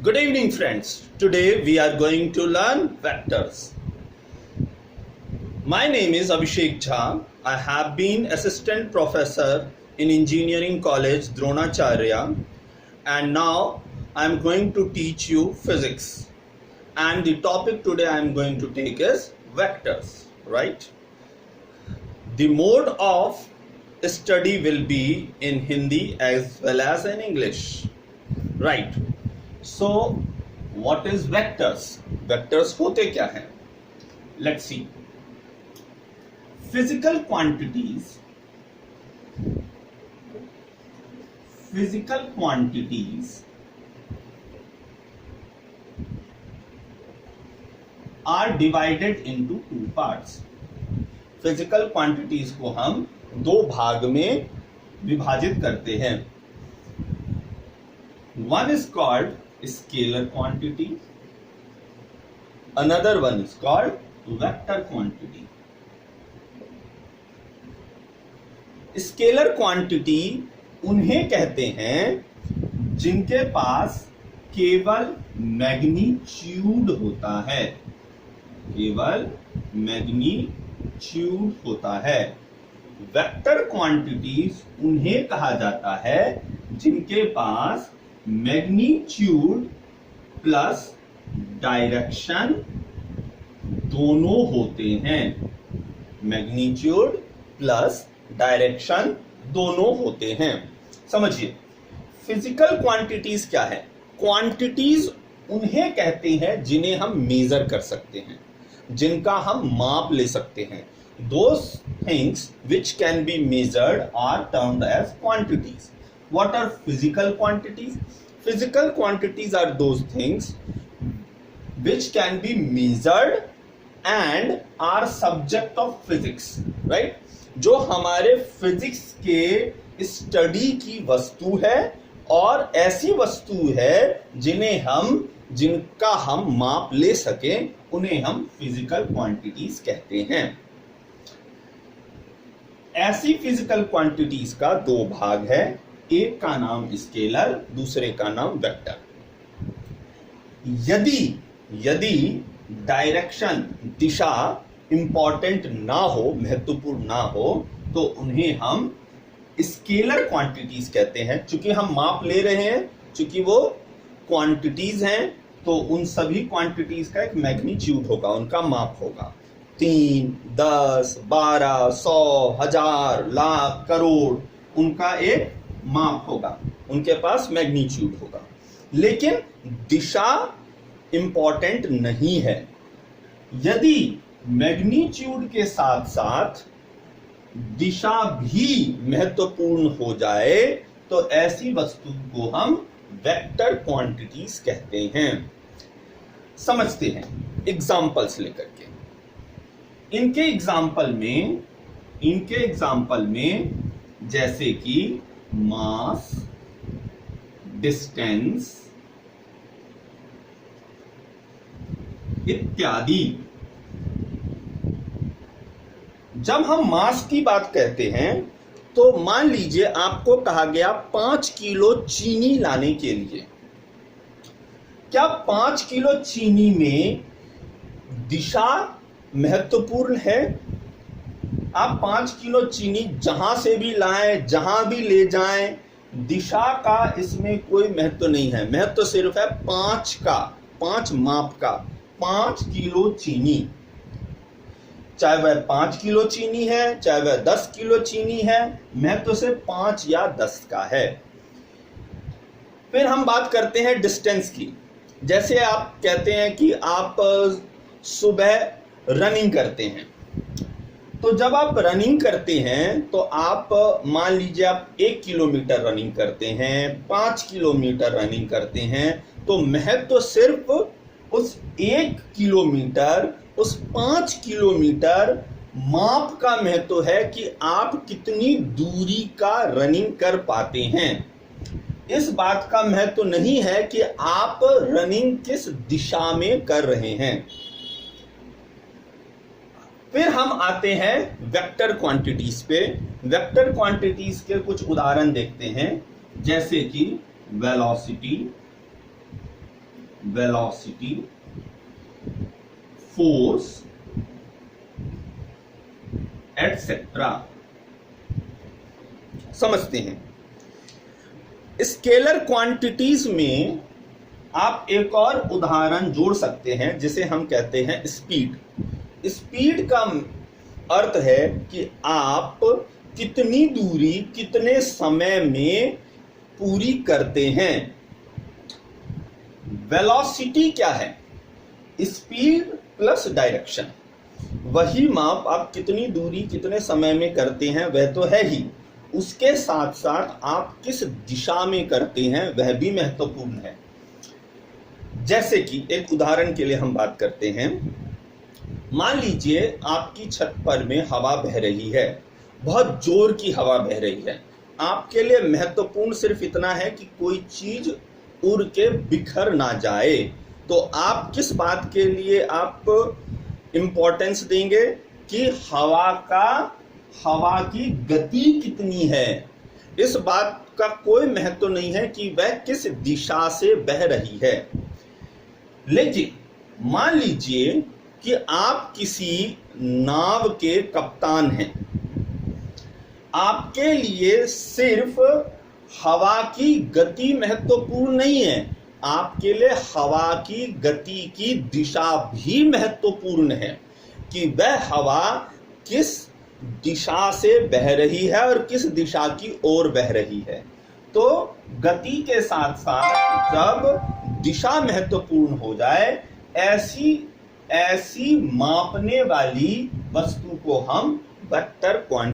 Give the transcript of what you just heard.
Good evening, friends. Today we are going to learn vectors. My name is Abhishek Jha. I have been assistant professor in Engineering College Dronacharya, and now I am going to teach you physics. And the topic today I am going to take is vectors, right? The mode of study will be in Hindi as well as in English, right? So what is vectors? Vectors होते क्या हैं? Let's see. Physical quantities are divided into two parts. Physical quantities को हम दो भाग में विभाजित करते हैं. One is called scalar quantity, another one is called vector quantity. Scalar quantity उन्हें कहते हैं जिनके पास केवल मैग्नीट्यूड होता है, केवल मैग्नीट्यूड होता है. वेक्टर क्वांटिटीज उन्हें कहा जाता है जिनके पास मैग्नीट्यूड प्लस डायरेक्शन दोनों होते हैं. मैग्नीट्यूड प्लस डायरेक्शन दोनों होते हैं. समझिए, फिजिकल क्वांटिटीज क्या है? क्वांटिटीज उन्हें कहते हैं जिन्हें हम मेजर कर सकते हैं, जिनका हम माप ले सकते हैं. Those things which can be measured are termed as quantities. What are physical quantities? Physical quantities are those things which can be measured and are subject of physics, right? जो हमारे फिजिक्स के स्टडी की वस्तु है और ऐसी वस्तु है जिनका हम माप ले सकें, उन्हें हम फिजिकल क्वांटिटीज कहते हैं. ऐसी फिजिकल क्वांटिटीज का दो भाग है. एक का नाम स्केलर, दूसरे का नाम वेक्टर. यदि डायरेक्शन, दिशा इंपॉर्टेंट ना हो, महत्वपूर्ण ना हो, तो उन्हें हम स्केलर क्वांटिटीज कहते हैं. चूंकि हम माप ले रहे हैं, चूंकि वो क्वांटिटीज हैं, तो उन सभी क्वांटिटीज का एक मैग्नीट्यूड होगा, उनका माप होगा. 3, 10, 12, 100, 1000, लाख, करोड़, उनका एक माप होगा, उनके पास मैग्नीट्यूड होगा. लेकिन दिशा इंपॉर्टेंट नहीं है. यदि मैग्नीट्यूड के साथ साथ दिशा भी महत्वपूर्ण हो जाए, तो ऐसी वस्तु को हम वेक्टर क्वांटिटीज कहते हैं. समझते हैं एग्जांपल्स लेकर के. इनके एग्जांपल में जैसे कि मास, डिस्टेंस इत्यादि. जब हम मास की बात कहते हैं, तो मान लीजिए आपको कहा गया 5 किलो चीनी लाने के लिए. क्या 5 किलो चीनी में दिशा महत्वपूर्ण है? आप 5 किलो चीनी जहां से भी लाएं, जहां भी ले जाएं, दिशा का इसमें कोई महत्व नहीं है. महत्व सिर्फ है 5 माप का. 5 किलो चीनी, चाहे वह 5 किलो चीनी है, चाहे वह 10 किलो चीनी है, महत्व से 5 या 10 का है. फिर हम बात करते हैं डिस्टेंस की. जैसे आप कहते हैं कि आप सुबह रनिंग करते हैं, तो जब आप रनिंग करते हैं, तो आप मान लीजिए आप 1 किलोमीटर रनिंग करते हैं, 5 किलोमीटर रनिंग करते हैं, तो महत्व सिर्फ उस 1 किलोमीटर, उस 5 किलोमीटर माप का महत्व है कि आप कितनी दूरी का रनिंग कर पाते हैं. इस बात का महत्व नहीं है कि आप रनिंग किस दिशा में कर रहे हैं. फिर हम आते हैं वेक्टर क्वांटिटीज पे. वेक्टर क्वांटिटीज के कुछ उदाहरण देखते हैं, जैसे कि वेलोसिटी, वेलोसिटी, फोर्स एटसेट्रा। समझते हैं। स्केलर क्वांटिटीज में आप एक और उदाहरण जोड़ सकते हैं जिसे हम कहते हैं स्पीड। स्पीड का अर्थ है कि आप कितनी दूरी कितने समय में पूरी करते हैं। वेलोसिटी क्या है? Speed plus direction. वही माप आप कितनी दूरी कितने समय में करते हैं वह तो है ही, उसके साथ साथ आप किस दिशा में करते हैं वह भी महत्वपूर्ण है। जैसे कि एक उदाहरण के लिए हम बात करते हैं। मान लीजिए आपकी छत पर में हवा बह रही है, बहुत जोर की हवा बह रही है। आपके लिए महत्वपूर्ण सिर्फ इतना है कि कोई चीज उड़ के बिखर ना जाए। तो आप किस बात के लिए आप इंपॉर्टेंस देंगे कि हवा की गति कितनी है। इस बात का कोई महत्व नहीं है कि वह किस दिशा से बह रही है। लेकिन मान लीजिए कि आप किसी नाव के कप्तान हैं। आपके लिए सिर्फ हवा की गति महत्वपूर्ण नहीं है, आपके लिए हवा की गति की दिशा भी महत्वपूर्ण है कि वह हवा किस दिशा से बह रही है और किस दिशा की ओर बह रही है। तो गति के साथ साथ जब दिशा महत्वपूर्ण हो जाए, ऐसी मापने वाली वस्तु को हम वेक्टर क्वांटिटी